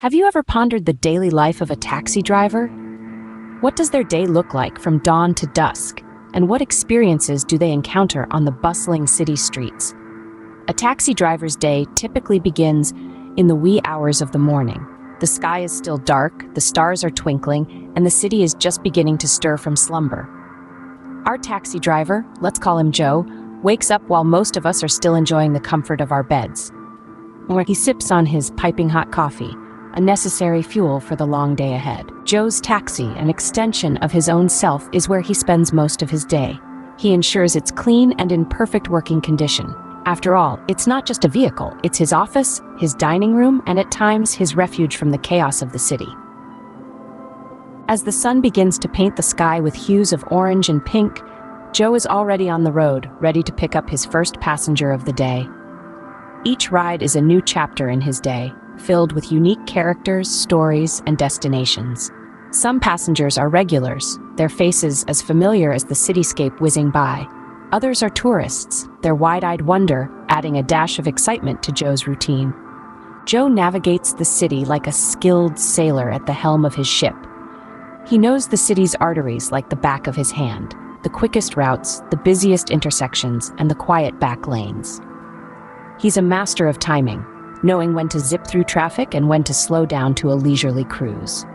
Have you ever pondered the daily life of a taxi driver? What does their day look like from dawn to dusk, and what experiences do they encounter on the bustling city streets? A taxi driver's day typically begins in the wee hours of the morning. The sky is still dark, the stars are twinkling, and the city is just beginning to stir from slumber. Our taxi driver, let's call him Joe, wakes up while most of us are still enjoying the comfort of our beds. Where he sips on his piping hot coffee, a necessary fuel for the long day ahead. Joe's taxi, an extension of his own self, is where he spends most of his day. He ensures it's clean and in perfect working condition. After all, it's not just a vehicle, it's his office, his dining room, and at times his refuge from the chaos of the city. As the sun begins to paint the sky with hues of orange and pink, Joe is already on the road, ready to pick up his first passenger of the day. Each ride is a new chapter in his day, filled with unique characters, stories, and destinations. Some passengers are regulars, their faces as familiar as the cityscape whizzing by. Others are tourists, their wide-eyed wonder adding a dash of excitement to Joe's routine. Joe navigates the city like a skilled sailor at the helm of his ship. He knows the city's arteries like the back of his hand, the quickest routes, the busiest intersections, and the quiet back lanes. He's a master of timing, knowing when to zip through traffic and when to slow down to a leisurely cruise.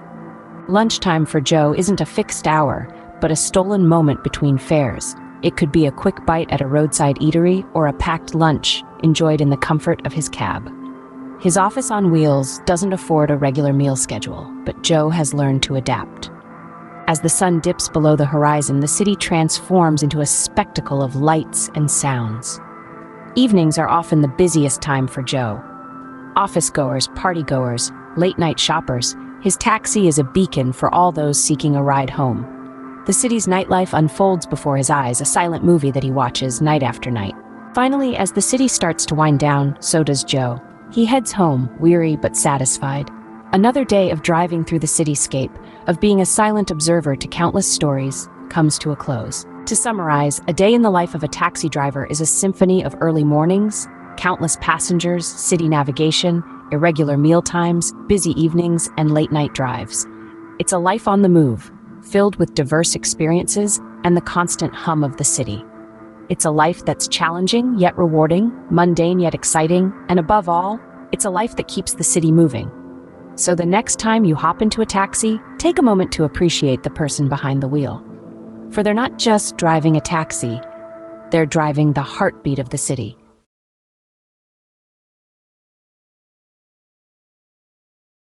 Lunchtime for Joe isn't a fixed hour, but a stolen moment between fares. It could be a quick bite at a roadside eatery or a packed lunch enjoyed in the comfort of his cab. His office on wheels doesn't afford a regular meal schedule, but Joe has learned to adapt. As the sun dips below the horizon, the city transforms into a spectacle of lights and sounds. Evenings are often the busiest time for Joe. Office-goers, party-goers, late-night shoppers, his taxi is a beacon for all those seeking a ride home. The city's nightlife unfolds before his eyes, a silent movie that he watches night after night. Finally, as the city starts to wind down, so does Joe. He heads home, weary but satisfied. Another day of driving through the cityscape, of being a silent observer to countless stories, comes to a close. To summarize, a day in the life of a taxi driver is a symphony of early mornings, countless passengers, city navigation, irregular meal times, busy evenings, and late-night drives. It's a life on the move, filled with diverse experiences and the constant hum of the city. It's a life that's challenging yet rewarding, mundane yet exciting, and above all, it's a life that keeps the city moving. So the next time you hop into a taxi, take a moment to appreciate the person behind the wheel. For they're not just driving a taxi, they're driving the heartbeat of the city.